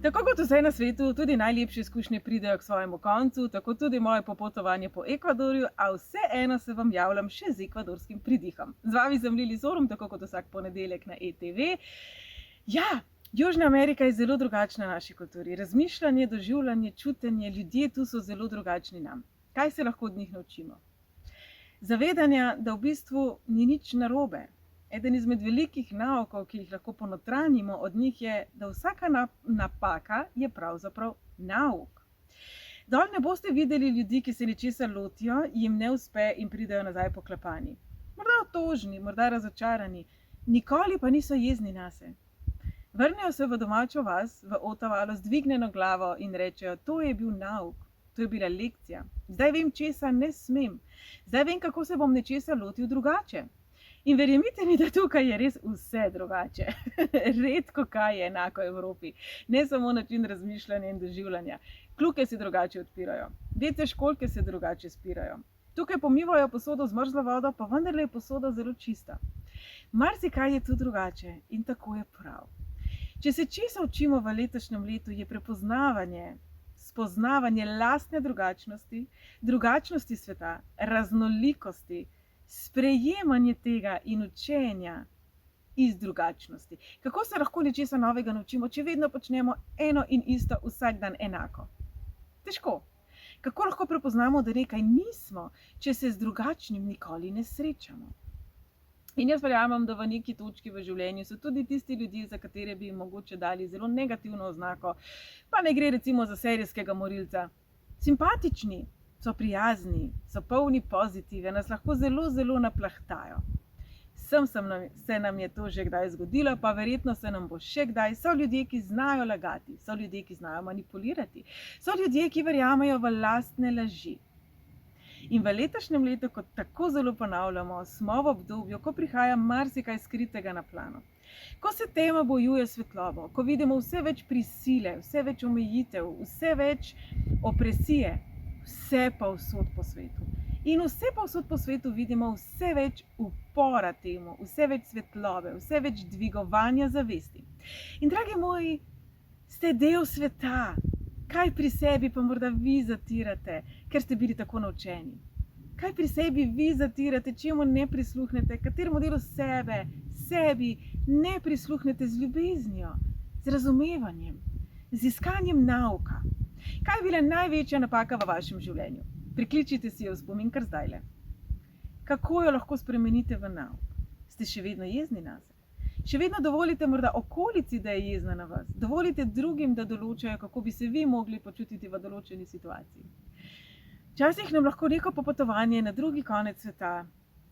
Tako kot vse na svetu, tudi najlepše izkušnje pridejo k svojemu koncu, tako tudi moje popotovanje po Ekvadorju, a vseeno se vam javljam še z ekvadorskim pridihom. Z vami sem Lili Zorum, tako kot vsak ponedeljek na ETV. Ja, Južna Amerika je zelo drugačna naši kulturi. Razmišljanje, doživljanje, čutenje, ljudje tu so zelo drugačni nam. Kaj se lahko od njih naučimo? Zavedanja, da v bistvu ni nič narobe. Eden izmed velikih naukov, ki jih lahko ponotranjimo od njih, je, da vsaka napaka je pravzaprav nauk. Dol ne boste videli ljudi, ki se nečesa lotijo, jim ne uspe in pridejo nazaj poklepani. Morda otožni, morda razočarani, nikoli pa niso jezni nase. Vrnejo se v domačo vas, v Otavalo, z dvignjeno glavo in rečejo, to je bil nauk, to je bila lekcija. Zdaj vem, česa ne smem. Zdaj vem, kako se bom nečesa lotil drugače. In verjemite mi, da tukaj je res vse drugače. Redko kaj je enako Evropi. Ne samo način razmišljanja in doživljanja. Kljuke se drugače odpirajo. Dece školjke se drugače spirajo. Tukaj pomivajo posodo z mrzlo vodo, pa vendarle je posoda zelo čista. Marsikaj je tu drugače in tako je prav. Če se česa učimo v letošnjem letu, je prepoznavanje, spoznavanje lastne drugačnosti, drugačnosti sveta, raznolikosti, sprejemanje tega in učenja iz drugačnosti. Kako se lahko nečesa novega naučimo, če vedno počnemo eno in isto vsak dan enako? Težko. Kako lahko prepoznamo, da nekaj nismo, če se z drugačnim nikoli ne srečamo? In jaz verjamem, da v neki točki v življenju so tudi tisti ljudje, za katere bi jim mogoče dali zelo negativno oznako, pa ne gre recimo za serijskega morilca. Simpatični, so prijazni, so polni pozitive, nas lahko zelo, zelo naplahtajo. Se nam je to že kdaj zgodilo, pa verjetno se nam bo še kdaj. So ljudje, ki znajo lagati, so ljudje, ki znajo manipulirati, so ljudje, ki verjamejo v lastne laži. In v letošnjem letu, kot tako zelo ponavljamo, smo v obdobju, ko prihaja marsikaj skritega na plano. Ko se tema bojuje svetlobo, ko vidimo vse več prisile, vse več omejitev, vse več opresije, vse povsod po svetu. In vse povsod po svetu vidimo vse več upora temu, vse več svetlobe, vse več dvigovanja zavesti. In dragi moji, ste del sveta. Kaj pri sebi pa morda vi zatirate, ker ste bili tako naučeni? Kaj pri sebi vi zatirate, čemu ne prisluhnete, kateremu delu sebi ne prisluhnete z ljubeznijo, z razumevanjem, z iskanjem nauka? Kaj je bila največja napaka v vašem življenju? Prikličite si jo v spomin kar zdajle. Kako jo lahko spremenite v nauk? Ste še vedno jezni nase? Še vedno dovolite morda okolici, da je jezna na vas? Dovolite drugim, da določajo, kako bi se vi mogli počutiti v določeni situaciji? Včasih nam lahko neko popotovanje na drugi konec sveta,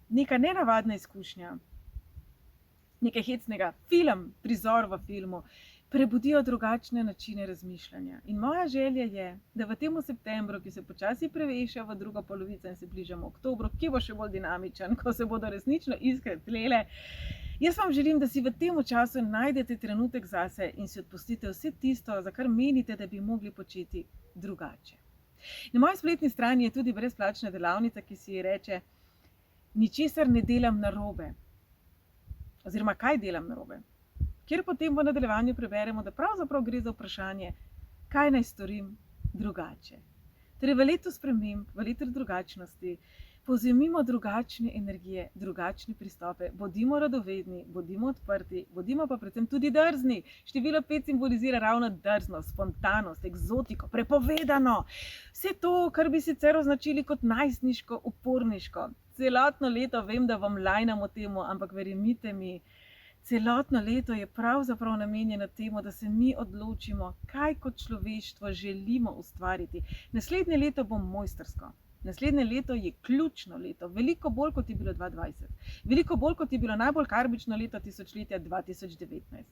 neka nenavadna izkušnja, nekaj hecnega, prizor v filmu, prebudijo drugačne načine razmišljanja. In moja želja je, da v tem septembru, ki se počasi preveša v drugo polovico in se bližamo oktobru, ki bo še bolj dinamičen, ko se bodo resnično iskre tlele, jaz vam želim, da si v tem času najdete trenutek zase in si odpustite vse tisto, za kar menite, da bi mogli početi drugače. Na moji spletni strani je tudi brezplačna delavnica, ki si ji reče, ničesar ne delam narobe. Oziroma, kaj delam narobe? Kjer potem v nadaljevanju preberemo, da pravzaprav gre za vprašanje, kaj naj storim drugače. Torej v letu sprememb, v letu drugačnosti, povzemimo drugačne energije, drugačne pristope, bodimo radovedni, bodimo odprti, bodimo pa predvsem tudi drzni. Število 5 simbolizira ravno drznost, spontanost, egzotiko, prepovedano. Vse to, kar bi sicer označili kot najstniško, uporniško. Celotno leto vem, da vam lajnamo temu, ampak verjemite mi, celotno leto je pravzaprav namenjeno temu, da se mi odločimo, kaj kot človeštvo želimo ustvariti. Naslednje leto bo mojstrsko. Naslednje leto je ključno leto, veliko bolj kot je bilo 2020. Veliko bolj kot je bilo najbolj karmično leto tisočletja 2019.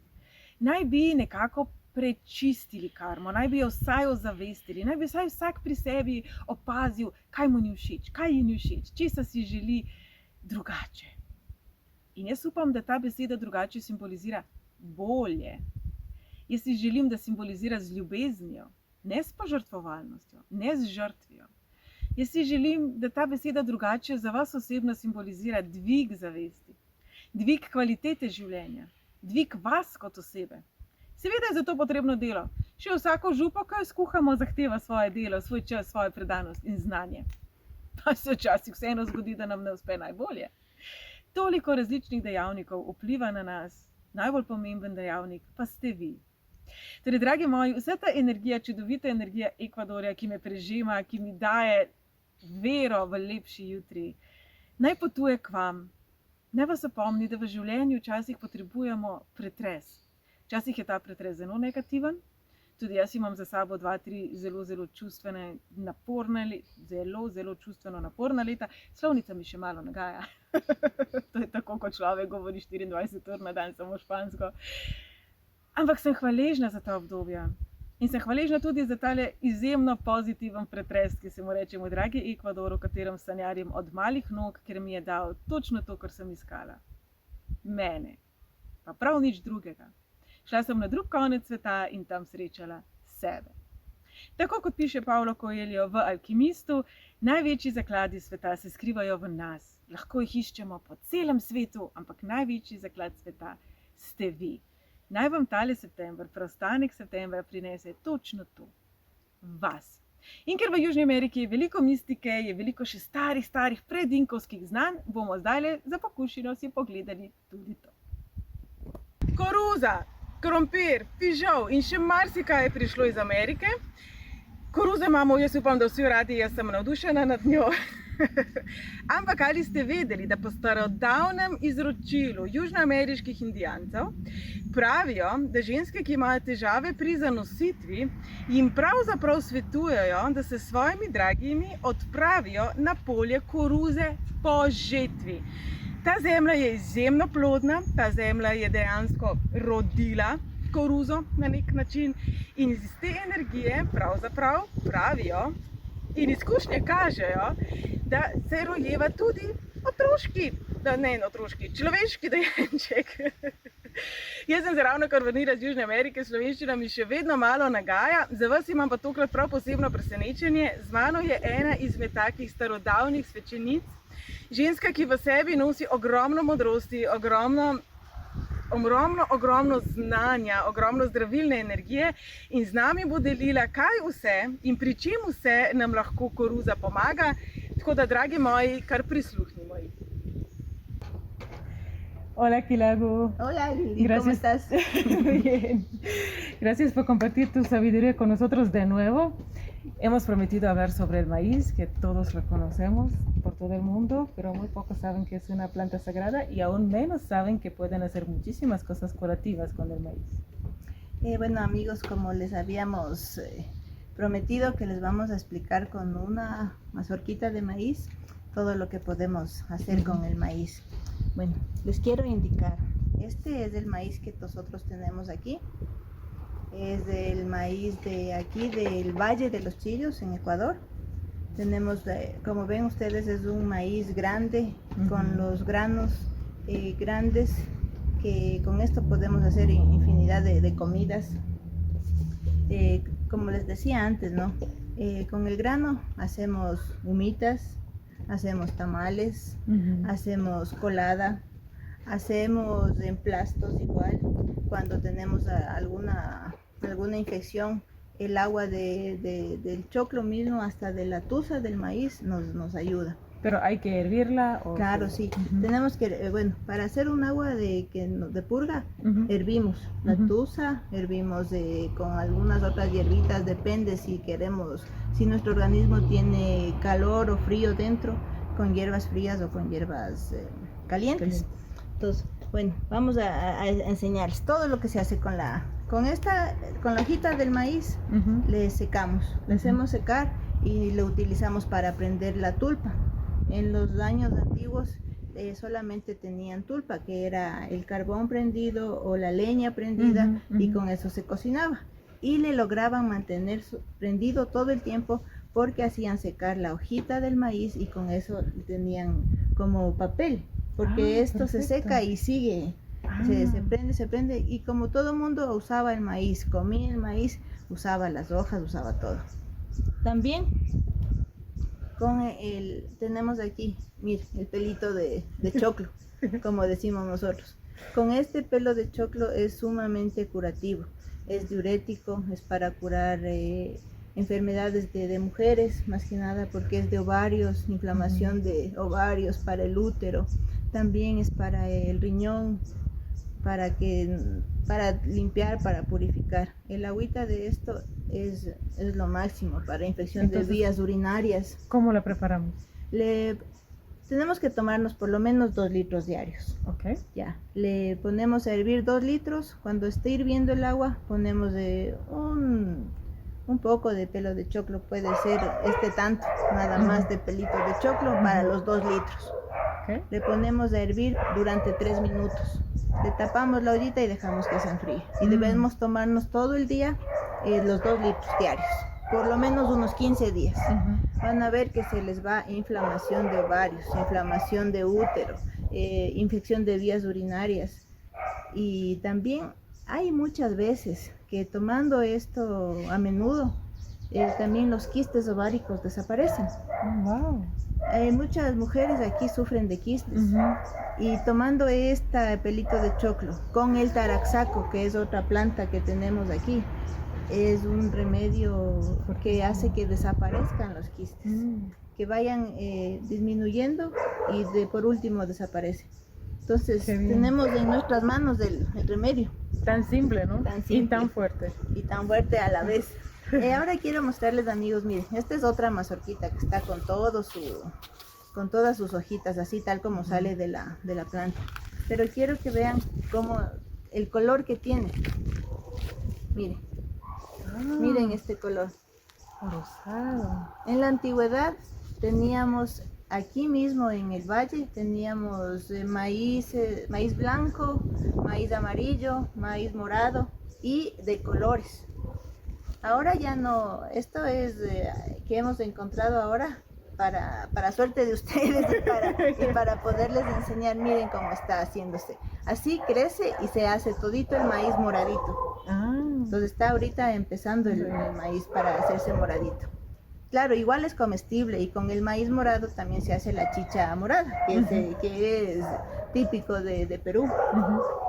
Naj bi nekako prečistili karmo, naj bi jo vsaj ozavestili, naj bi vsaj vsak pri sebi opazil, kaj mu ni všeč, kaj ji ni všeč, česa si želi drugače. In jaz upam, da ta beseda drugače simbolizira bolje. Jaz si želim, da simbolizira z ljubeznijo, ne s požrtvovalnostjo, ne z žrtvijo. Jaz si želim, da ta beseda drugače za vas osebno simbolizira dvig zavesti, dvig kvalitete življenja, dvig vas kot osebe. Seveda je za to potrebno delo. Še vsako župo, ki jo skuhamo, zahteva svoje delo, svoj čas, svojo predanost in znanje. Pa se včasih vseeno zgodi, da nam ne uspe najbolje. Toliko različnih dejavnikov vpliva na nas, najbolj pomemben dejavnik pa ste vi. Torej, dragi moji, vsa ta energija, čudovita energija Ekvadorja, ki me prežema, ki mi daje vero v lepši jutri, naj potuje k vam. Naj vas opomni, da v življenju včasih potrebujemo pretres. Včasih je ta pretres zelo negativen. Tudi jaz imam za sabo 2-3 zelo čustvene, zelo čustveno naporna leta. Slovnica mi še malo nagaja. To je tako, kot človek govori 24 ur na dan, samo špansko. Ampak sem hvaležna za ta obdobja. In sem hvaležna tudi za tale izjemno pozitiven pretres, ki se mu reče moj dragi Ekvador, v katerem sanjarim od malih nog, ker mi je dal točno to, kar sem iskala. Mene. Pa prav nič drugega. Šla sem na drug konec sveta in tam srečala sebe. Tako kot piše Paulo Coelho v Alkimistu, največji zakladi sveta se skrivajo v nas. Lahko jih iščemo po celem svetu, ampak največji zaklad sveta ste vi. Naj vam tale september, preostanek septembra prinese točno to. Vas. In ker v Južni Ameriki je veliko mistike, je veliko še starih predinkovskih znanj, bomo zdajle za pokušino si pogledali tudi to. Koruza, krompir, fižol in še marsikaj je prišlo iz Amerike. Koruzo imamo, jaz upam, da vsi radi, jaz sem navdušena nad njo. Ampak ali ste vedeli, da po starodavnem izročilu južnoameriških indijancev pravijo, da ženske, ki imajo težave pri zanositvi, jim pravzaprav svetujejo, da se s svojimi dragimi odpravijo na polje koruze po žetvi. Ta zemlja je izjemno plodna, ta zemlja je dejansko rodila koruzo na nek način in iz te energije pravzaprav pravijo in izkušnje kažejo, da se rojeva tudi človeški dojenček. Jaz sem se ravnokar vrnila z Južne Amerike, slovenščina mi še vedno malo nagaja, za vas imam pa tokrat prav posebno presenečenje. Z mano je ena izmed takih starodavnih svečenic, ženska, ki v sebi nosi ogromno modrosti, ogromno znanja, ogromno zdravilne energije in z nami bo delila, kaj vse in pri čem vse nam lahko koruza pomaga. Tako da, dragi moji, kar prisluhnimo ji. Hola, Kilagu. Hola, Lili, ¿cómo estás? Bien. Gracias por compartir tu sabiduría con nosotros de nuevo. Hemos prometido hablar sobre el maíz, que todos lo conocemos por todo el mundo, pero muy pocos saben que es una planta sagrada y aún menos saben que pueden hacer muchísimas cosas curativas con el maíz. Bueno, amigos, como les habíamos prometido que les vamos a explicar con una mazorquita de maíz todo lo que podemos hacer con el maíz. Bueno, les quiero indicar, este es el maíz que nosotros tenemos aquí. Es el maíz de aquí, del Valle de los Chillos, en Ecuador. Tenemos, como ven ustedes, es un maíz grande, con los granos grandes, que con esto podemos hacer infinidad de comidas. Como les decía antes, ¿no? Con el grano hacemos humitas, hacemos tamales, hacemos colada, hacemos emplastos igual. Cuando tenemos alguna infección, el agua del choclo mismo, hasta de la tusa del maíz, nos ayuda. ¿Pero hay que hervirla? Claro, sí. Tenemos que, bueno, para hacer un agua de purga, hervimos la tusa, hervimos con algunas otras hierbitas, depende si queremos, si nuestro organismo tiene calor o frío dentro, con hierbas frías o con hierbas calientes. Entonces, bueno, vamos a enseñarles todo lo que se hace con la hojita del maíz. Le secamos, le hacemos secar y lo utilizamos para prender la tulpa. En los años antiguos solamente tenían tulpa, que era el carbón prendido o la leña prendida, y con eso se cocinaba. Y le lograban mantener prendido todo el tiempo porque hacían secar la hojita del maíz y con eso tenían como papel, porque esto se seca y sigue, se prende, y como todo el mundo usaba el maíz, comía el maíz, usaba las hojas, usaba todo. También tenemos aquí, mire, el pelito de choclo, como decimos nosotros. Con este pelo de choclo es sumamente curativo. es diurético, es para curar enfermedades de mujeres, más que nada porque es de ovarios, inflamación de ovarios, para el útero, también es para el riñón, para limpiar, para purificar. El agüita de esto es lo máximo para infección de vías urinarias. ¿Cómo la preparamos? Tenemos que tomarnos por lo menos 2 litros diarios. Ok. Ya, le ponemos a hervir 2 litros. Cuando esté hirviendo el agua, ponemos un poco de pelo de choclo, puede ser tanto, nada más de pelito de choclo para los 2 litros. Okay. Le ponemos a hervir durante 3 minutos. Le tapamos la ollita y dejamos que se enfríe. Y debemos tomarnos todo el día los 2 litros diarios, por lo menos unos 15 días. Van a ver que se les va inflamación de ovarios, inflamación de útero, infección de vías urinarias. Y también hay muchas veces que tomando esto a menudo, también los quistes ováricos desaparecen. Wow. Muchas mujeres aquí sufren de quistes y tomando este pelito de choclo con el taraxaco, que es otra planta que tenemos aquí, es un remedio que hace que desaparezcan los quistes, que vayan disminuyendo y por último desaparecen. Entonces tenemos en nuestras manos el remedio. Tan simple, ¿no? Tan simple. Y tan fuerte. Y tan fuerte a la vez. Ahora quiero mostrarles, amigos, miren, esta es otra mazorquita que está con todas sus hojitas, así tal como sale de la planta. Pero quiero que vean el color que tiene. Miren, miren este color. Rosado. En la antigüedad teníamos aquí mismo en el valle, teníamos maíz blanco, maíz amarillo, maíz morado y de colores. Ahora ya no, esto es que hemos encontrado ahora para suerte de ustedes y para poderles enseñar. Miren cómo está haciéndose. Así crece y se hace todito el maíz moradito. Entonces está ahorita empezando el maíz para hacerse moradito. Claro, igual es comestible y con el maíz morado también se hace la chicha morada, que es típico de Perú.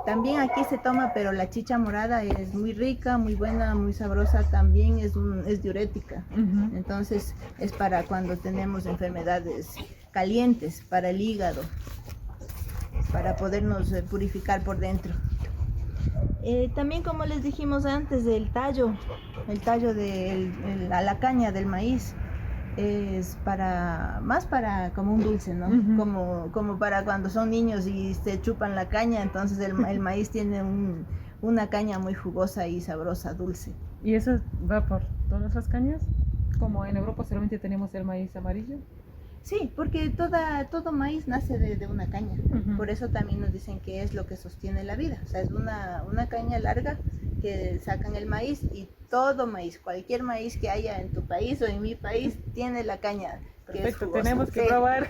También aquí se toma, pero la chicha morada es muy rica, muy buena, muy sabrosa, también es diurética. Entonces es para cuando tenemos enfermedades calientes, para el hígado, para podernos purificar por dentro. También, como les dijimos antes, el tallo de la caña del maíz es más para como un dulce, ¿no? Como para cuando son niños y se chupan la caña, entonces el maíz tiene una caña muy jugosa y sabrosa, dulce. ¿Y eso va por todas las cañas? Como en Europa solamente tenemos el maíz amarillo. Sí, porque todo maíz nace de una caña. Por eso también nos dicen que es lo que sostiene la vida. O sea, es una caña larga que sacan el maíz, y todo maíz, cualquier maíz que haya en tu país o en mi país, tiene la caña. Perfecto, tenemos que probar.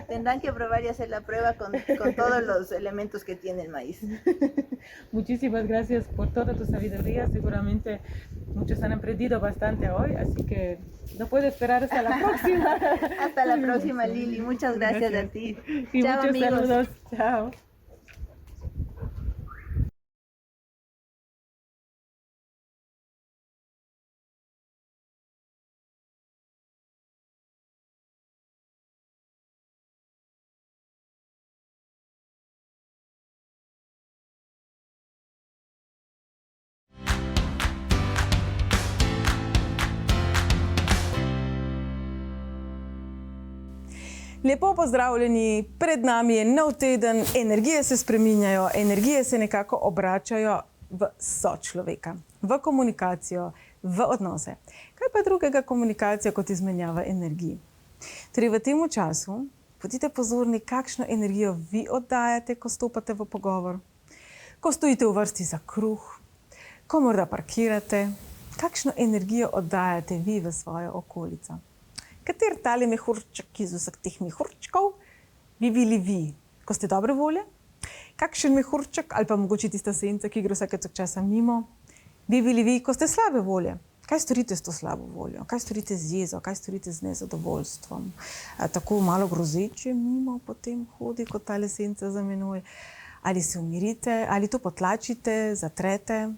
Tendrán que probar y hacer la prueba con todos los elementos que tiene el maíz. Muchísimas gracias por toda tu sabiduría. Seguramente muchos han aprendido bastante hoy, así que no puedo esperar hasta la próxima. Hasta la próxima, Lili. Muchas gracias a ti. Y chao, muchos amigos. saludos. Chao. Lepo pozdravljeni, pred nami je nov teden, energije se spreminjajo, energije se nekako obračajo v sočloveka, v komunikacijo, v odnose. Kaj pa drugega komunikacija kot izmenjava energij? Torej v tem času bodite pozorni, kakšno energijo vi oddajate, ko stopate v pogovor, ko stojite v vrsti za kruh, ko morda parkirate, kakšno energijo oddajate vi v svojo okolico. Kater tale mehurček iz vseh teh mehurčkov bi bili vi, ko ste dobre volje? Kakšen mehurček ali pa mogoče tista senca, ki gre vsake toliko časa mimo, bi bili vi, ko ste slabe volje? Kaj storite s to slabo voljo? Kaj storite z jezo? Kaj storite z nezadovoljstvom? Tako malo grozeče mimo potem hodi, kot tale senca za menoj? Ali se umirite, ali to potlačite, zatrete?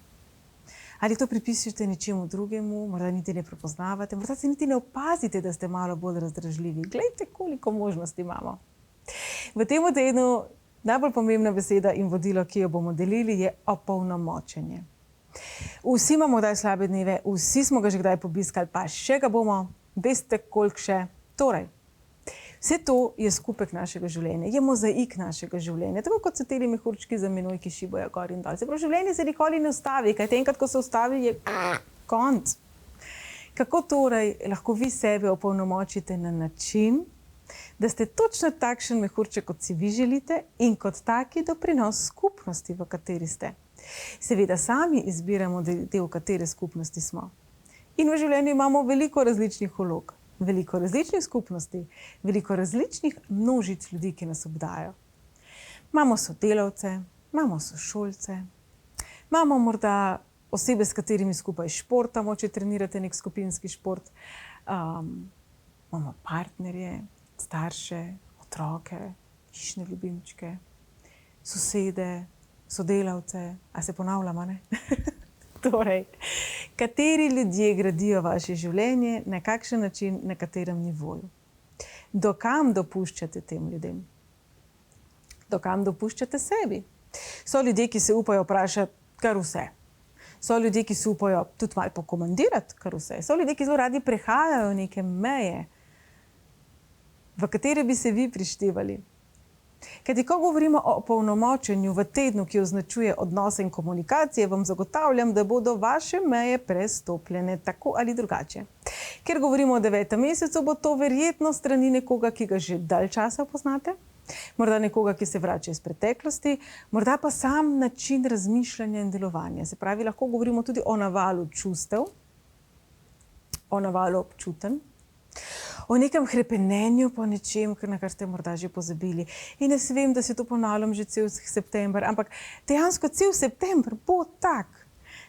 Ali to pripisujete nečemu drugemu, morda niti ne prepoznavate, morda se niti ne opazite, da ste malo bolj razdražljivi. Glejte, koliko možnosti imamo. V tem tednu najbolj pomembna beseda in vodilo, ki jo bomo delili, je opolnomočenje. Vsi imamo kdaj slabe dneve, vsi smo ga že kdaj pobiskali, pa še ga bomo, veste koliko še. Torej, vse to je skupek našega življenja, je mozaik našega življenja, tako kot so teli mehurčki za menoj, ki šibajo gor in dol. Se pravi, življenje se nikoli ne ustavi, kajti enkrat, ko se ustavi, je konc. Kako torej lahko vi sebe opolnomočite na način, da ste točno takšen mehurček, kot si vi želite in kot taki doprinos skupnosti, v kateri ste. Seveda sami izbiramo del, v katere skupnosti smo. In v življenju imamo veliko različnih vlog, veliko različnih skupnosti, veliko različnih množic ljudi, ki nas obdajajo. Imamo sodelavce, imamo sošolce, imamo morda osebe, s katerimi skupaj športamo, če trenirate nek skupinski šport. Imamo partnerje, starše, otroke, hišne ljubimčke, sosede, sodelavce, a se ponavljamo, ne? Torej, kateri ljudje gradijo vaše življenje, na kakšen način, na katerem nivoju? Do kam dopuščate tem ljudem? Do kam dopuščate sebi? So ljudje, ki se upajo vprašati kar vse. So ljudje, ki se upajo tudi malo pokomandirati kar vse. So ljudje, ki zelo radi prehajajo neke meje, v katere bi se vi prištevali. Kajti, ko govorimo o opolnomočenju v tednu, ki označuje odnose in komunikacije, vam zagotavljam, da bodo vaše meje prestopljene tako ali drugače. Ker govorimo o 9. mesecu, bo to verjetno strani nekoga, ki ga že dalj časa poznate, morda nekoga, ki se vrača iz preteklosti, morda pa sam način razmišljanja in delovanja. Se pravi, lahko govorimo tudi o navalu čustev, o navalu občutenj, o nekem hrepenenju po nečem, na kar ste morda že pozabili. In jaz vem, da se to ponavljam že cel september, ampak dejansko cel september bo tak.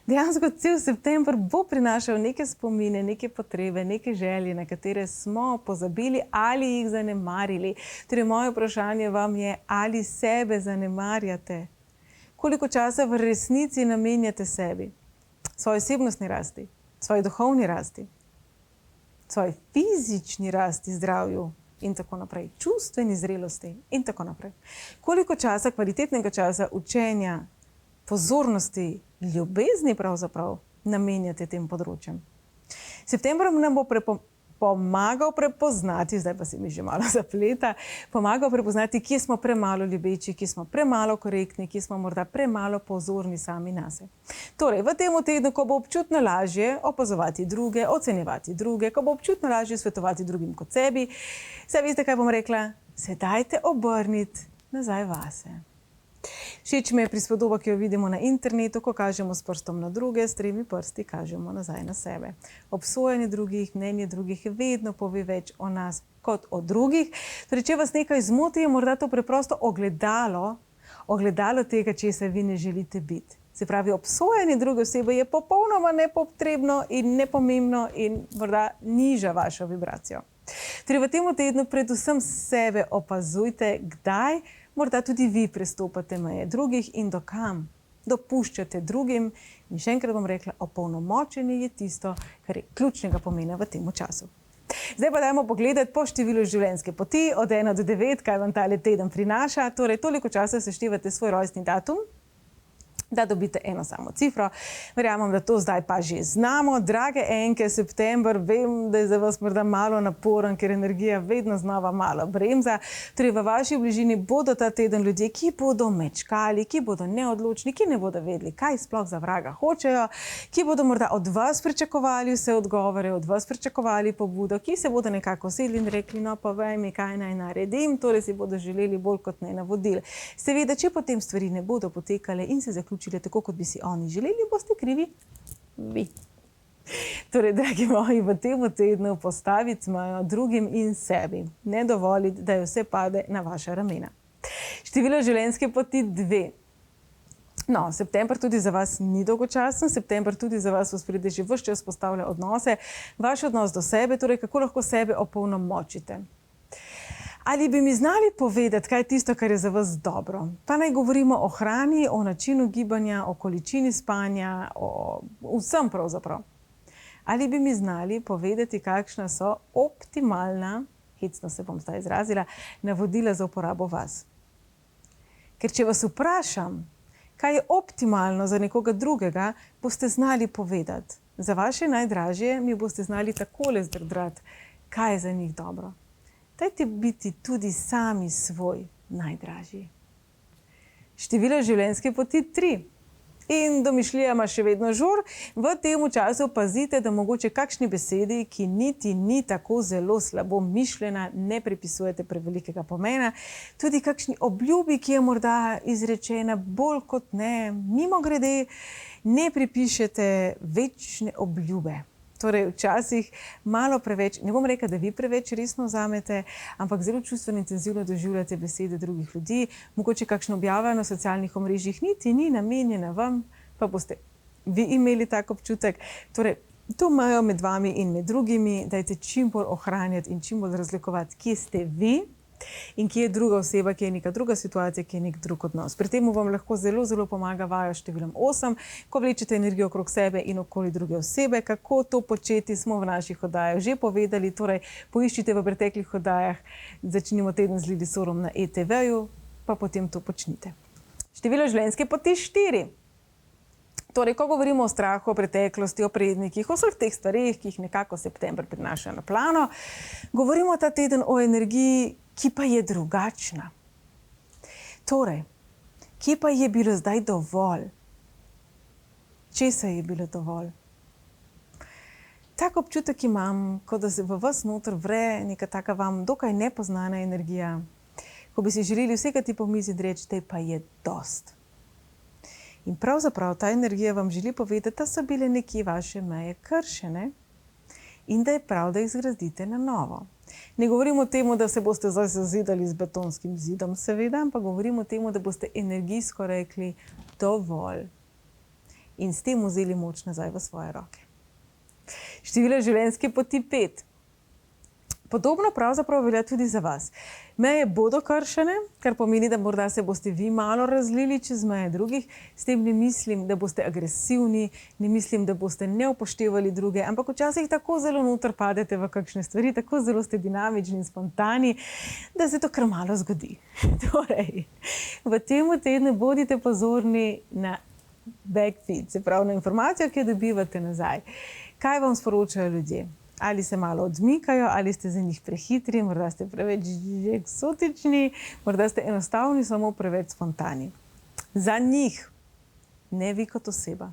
Dejansko cel september bo prinašal neke spomine, neke potrebe, neke želje, na katere smo pozabili ali jih zanemarili. Torej, moje vprašanje vam je, ali sebe zanemarjate? Koliko časa v resnici namenjate sebi? Svoji osebnostni rasti, svoji duhovni rasti, svoji fizični rasti, zdravju in tako naprej, čustveni zrelosti in tako naprej. Koliko časa, kvalitetnega časa učenja, pozornosti, ljubezni pravzaprav namenjate tem področjem? September nam bo pomagal prepoznati, zdaj pa se mi že malo zapleta, pomagal prepoznati, kje smo premalo ljubeči, kje smo premalo korektni, kje smo morda premalo pozorni sami nase. Torej, v tem tednu, ko bo občutno lažje opazovati druge, ocenjevati druge, ko bo občutno lažje svetovati drugim kot sebi, saj veste, kaj bom rekla? Se dajte obrniti nazaj vase. Všeč mi je prispodoba, ki jo vidimo na internetu, ko kažemo s prstom na druge, s 3 prsti kažemo nazaj na sebe. Obsojanje drugih, mnenje drugih vedno pove več o nas kot o drugih. Torej, če vas nekaj zmoti, je morda to preprosto ogledalo tega, česar vi ne želite biti. Se pravi, obsojanje druge osebe je popolnoma nepotrebno in nepomembno in morda niža vašo vibracijo. Torej, v tem tednu predvsem sebe opazujte, kdaj morda tudi vi prestopate meje drugih in do kam dopuščate drugim. In še enkrat bom rekla, opolnomočenje je tisto, kar je ključnega pomena v tem času. Zdaj pa dajmo pogledati po številu življenjske poti od 1 do 9, kaj vam tale teden prinaša. Torej, toliko časa seštevate svoj rojstni datum, da dobite eno samo cifro. Verjamem, da to zdaj pa že znamo. Drage enke, september, vem, da je za vas morda malo naporen, ker energija vedno znova malo bremza. Torej, v vaši bližini bodo ta teden ljudje, ki bodo mečkali, ki bodo neodločni, ki ne bodo vedeli, kaj sploh za vraga hočejo, ki bodo morda od vas pričakovali vse odgovore, od vas pričakovali pobudo, ki se bodo nekako sedli in rekli, no, povej mi, kaj naj naredim, torej si bodo želeli bolj kot ne navodil. Seveda, če potem stvari ne bodo potekale in se zaključile tako, kot bi si oni želeli, boste krivi vi. Torej, dragi moji, v tem tednu postaviti mejo drugim in sebi. Ne dovoliti, da vse pade na vaša ramena. Število življenjske poti 2. No, september tudi za vas ni dolgočasen, september tudi za vas v ospredje že ves čas postavlja odnose, vaš odnos do sebe, torej kako lahko sebe opolnomočite. Ali bi mi znali povedati, kaj je tisto, kar je za vas dobro? Pa naj govorimo o hrani, o načinu gibanja, o količini spanja, o vsem pravzaprav. Ali bi mi znali povedati, kakšna so optimalna, hecno se bom zdaj izrazila, navodila za uporabo vas? Ker če vas vprašam, kaj je optimalno za nekoga drugega, boste znali povedati. Za vaše najdražje mi boste znali takole zdrdrati, kaj je za njih dobro. Dajte biti tudi sami svoj najdražji. Število življenjske poti 3. In domišljija ima še vedno žur. V tem času pazite, da mogoče kakšni besedi, ki niti ni tako zelo slabo mišljena, ne pripisujete prevelikega pomena. Tudi kakšni obljubi, ki je morda izrečena bolj kot ne, mimogrede, ne pripišete večne obljube. Torej, včasih malo preveč, ne bom rekla, da vi preveč resno vzamete, ampak zelo čustveno intenzivno doživljate besede drugih ljudi. Mogoče kakšna objava na socialnih omrežjih niti ni namenjena vam, pa boste vi imeli tak občutek. Torej, to mejo med vami in med drugimi, dajte čim bolj ohranjati in čim bolj razlikovati, kje ste vi in kje je druga oseba, kje je neka druga situacija, kje je nek drug odnos. Pri tem vam lahko zelo, zelo pomaga vaja s številom 8, ko vlečete energijo okrog sebe in okoli druge osebe. Kako to početi, smo v naših oddajah že povedali, torej poiščite v preteklih oddajah, začnimo teden z Lili Sorom na ETV-ju, pa potem to počnite. Število življenjske poti 4. Torej, ko govorimo o strahu, o preteklosti, o prednikih, o vseh teh stvareh, ki jih nekako september prinaša na plano, govorimo ta teden o energiji, ki pa je drugačna. Torej, kje pa je bilo zdaj dovolj? Česa je bilo dovolj? Tak občutek imam, kot da se v vas noter vre neka taka vam dokaj nepoznana energija, ko bi si želeli vsega ti pomisliti in reči, da pa je dost. In pravzaprav ta energija vam želi povedati, da so bile nekje vaše meje kršene in da je prav, da jih zgradite na novo. Ne govorimo o tem, da se boste zdaj zazidali z betonskim zidom, seveda, ampak govorimo o tem, da boste energijsko rekli dovolj in s tem vzeli moč nazaj v svoje roke. Število življenjske poti 5. Podobno pravzaprav velja tudi za vas. Meje bodo kršene, kar pomeni, da morda se boste vi malo razlili čez meje drugih. S tem ne mislim, da boste agresivni, ne mislim, da boste ne upoštevali druge, ampak včasih tako zelo noter padete v kakšne stvari, tako zelo ste dinamični in spontani, da se to kar malo zgodi. Torej, v tem tednu bodite pozorni na backfeed, se pravi na informacijo, ki jo dobivate nazaj. Kaj vam sporočajo ljudje? Ali se malo odmikajo, ali ste za njih prehitri, morda ste preveč eksotični, morda ste enostavni, samo preveč spontani. Za njih, ne vi kot oseba.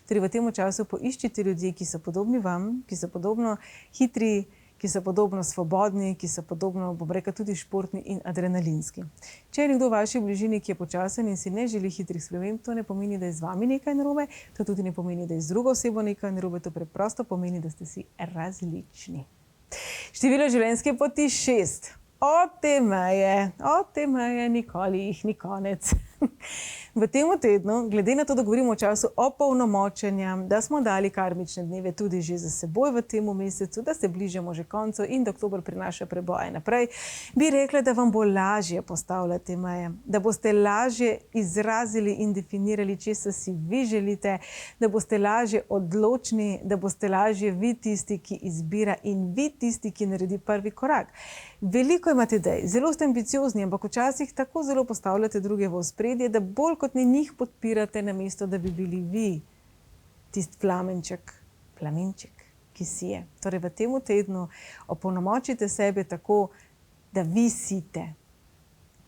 Torej v tem času poiščite ljudi, ki so podobni vam, ki so podobno hitri, ki so podobno svobodni, ki so podobno, bom rekla, tudi športni in adrenalinski. Če je nekdo v vaši bližini, ki je počasen in si ne želi hitrih sprememb, to ne pomeni, da je z vami nekaj narobe, to tudi ne pomeni, da je z drugo osebo nekaj narobe, to preprosto pomeni, da ste si različni. Število življenjske poti 6. Od te meje, nikoli jih ni konec. V tem tednu, glede na to, da govorimo o času opolnomočenja, da smo dali karmične dneve tudi že za seboj v tem mesecu, da se bližamo že koncu in da oktober prinaša preboje naprej, bi rekla, da vam bo lažje postavljati meje, da boste lažje izrazili in definirali, česa si vi želite, da boste lažje odločni, da boste lažje vi tisti, ki izbira in vi tisti, ki naredi prvi korak. Veliko imate idej, zelo ste ambiciozni, ampak včasih tako zelo postavljate druge v ospredje, da bolj kot ne njih podpirate, namesto da bi bili vi tisti plamenček, ki sije. Torej v tem tednu opolnomočite sebe tako, da vi sijete.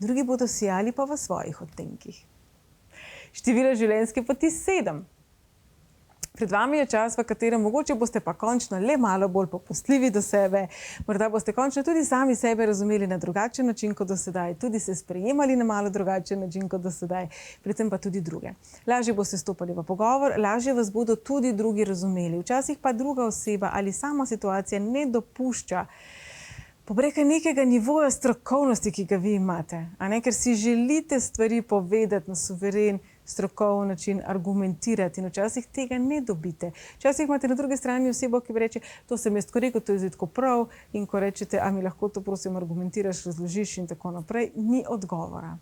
Drugi bodo sijali pa v svojih odtenkih. Število življenjske poti 7. Pred vami je čas, v katerem mogoče boste pa končno le malo bolj popustljivi do sebe, morda boste končno tudi sami sebe razumeli na drugačen način kot do sedaj, tudi se sprejemali na malo drugačen način kot do sedaj, predvsem pa tudi druge. Lažje boste stopali v pogovor, lažje vas bodo tudi drugi razumeli. Včasih pa druga oseba ali sama situacija ne dopušča nekega nivoja strokovnosti, ki ga vi imate, ker si želite stvari povedati na suveren, strokoven način argumentirati in včasih tega ne dobite. Včasih imate na drugi strani osebo, ki reče, to sem jaz tako rekel, to je zdaj tako prav in ko rečete, a mi lahko to prosim argumentiraš, razložiš in tako naprej, ni odgovora.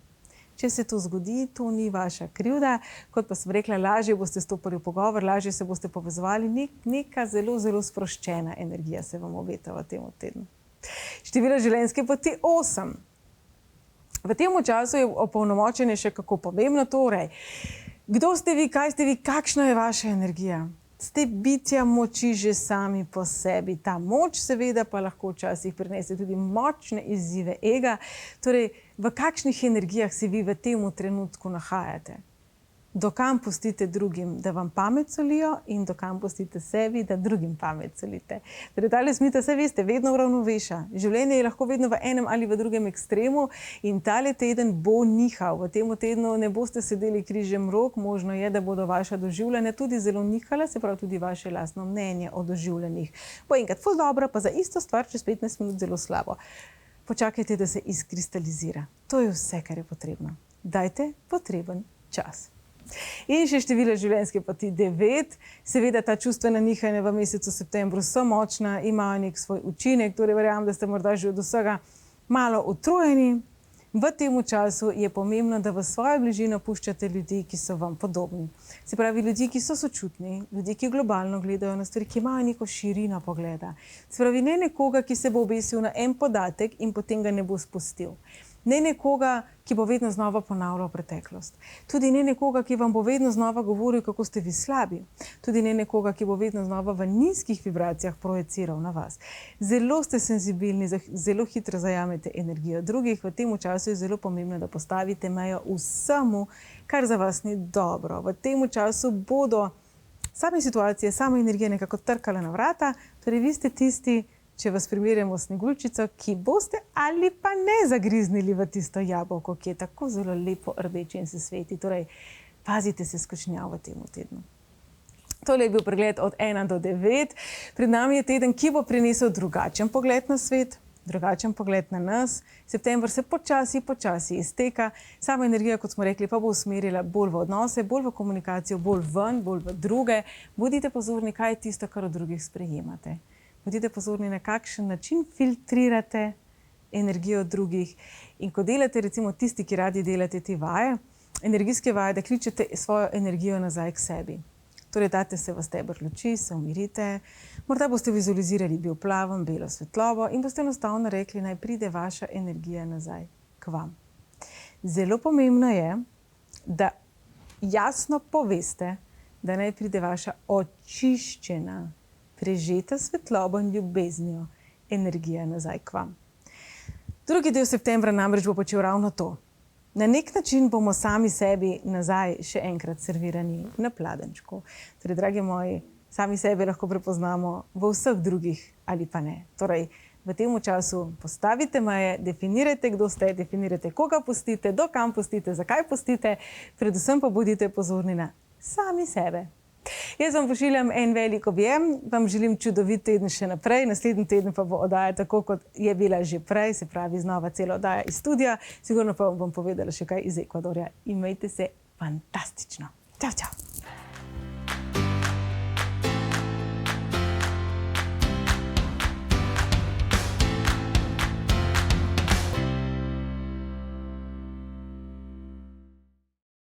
Če se to zgodi, to ni vaša krivda. Kot pa sem rekla, lažje boste stopili v pogovor, lažje se boste povezovali. Neka zelo, zelo sproščena energija se vam obeta v tem tednu. Število življenjske poti 8. V tem času je opolnomočenje še kako pomembno. Torej, kdo ste vi, kaj ste vi, kakšna je vaša energija? Ste bitja moči že sami po sebi. Ta moč seveda pa lahko včasih prinese tudi močne izzive ega. Torej, v kakšnih energijah se vi v tem trenutku nahajate? Dokam pustite drugim, da vam pamet solijo in dokam pustite sebi, da drugim pamet solite. Torej, tale smita, saj veste, vedno uravnoveša. Življenje je lahko vedno v enem ali v drugem ekstremu in tale teden bo nihal. V tem tednu ne boste sedeli križem rok, možno je, da bodo vaša doživljanja tudi zelo nihala, se pravi tudi vaše lastno mnenje o doživljanjih. Bo enkrat ful dobro, pa za isto stvar čez 15 minut zelo slabo. Počakajte, da se izkristalizira. To je vse, kar je potrebno. Dajte potreben čas. In še število življenjske poti 9. Seveda ta čustvena nihanja v mesecu septembru so močna, imajo nek svoj učinek, torej verjamem, da ste morda že od vsega malo utrujeni. V tem času je pomembno, da v svojo bližino puščate ljudi, ki so vam podobni. Se pravi, ljudi, ki so sočutni, ljudi, ki globalno gledajo na stvari, ki imajo neko širino pogleda. Se pravi, ne nekoga, ki se bo obesil na en podatek in potem ga ne bo spustil. Ne nekoga, ki bo vedno znova ponavljal preteklost. Tudi ne nekoga, ki vam bo vedno znova govoril, kako ste vi slabi. Tudi ne nekoga, ki bo vedno znova v nizkih vibracijah projiciral na vas. Zelo ste senzibilni, zelo hitro zajamete energijo drugih. V tem času je zelo pomembno, da postavite mejo vsemu, kar za vas ni dobro. V tem času bodo same situacije, sama energija nekako trkala na vrata, torej vi ste tisti, če vas primerjamo s Sneguljčico, ki boste ali pa ne zagriznili v tisto jabolko, ki je tako zelo lepo rdeče in se sveti. Torej, pazite se skušnjav v tem tednu. Tole je bil pregled od 1 do 9. Pred nami je teden, ki bo prinesel drugačen pogled na svet, drugačen pogled na nas. September se počasi izteka. Sama energija, kot smo rekli, pa bo usmerila bolj v odnose, bolj v komunikacijo, bolj ven, bolj v druge. Bodite pozorni, kaj je tisto, kar od drugih sprejemate. Bodite pozorni, na kakšen način filtrirate energijo drugih. In ko delate, recimo tisti, ki radi delate te vaje, energijske vaje, da kličete svojo energijo nazaj k sebi. Torej, date se v steber luči, se umirite, morda boste vizualizirali bil plaven, belo svetlobo in boste enostavno rekli, naj pride vaša energija nazaj k vam. Zelo pomembno je, da jasno poveste, da naj pride vaša očiščena, prežeta svetlobo in ljubeznijo energija nazaj k vam. Drugi del septembra namreč bo počel ravno to. Na nek način bomo sami sebi nazaj še enkrat servirani na pladenčku. Torej, dragi moji, sami sebe lahko prepoznamo v vseh drugih ali pa ne. Torej, v tem času postavite meje, definirajte, kdo ste, definirajte, koga pustite, do kam pustite, zakaj pustite, predvsem pa bodite pozorni na sami sebe. Jaz vam pošiljam en velik objem, vam želim čudovit teden še naprej, naslednji teden pa bo oddaja tako, kot je bila že prej, se pravi znova cela oddaja iz studia, sigurno pa vam bom povedala še kaj iz Ekvadorja. Imejte se fantastično. Čau, čau.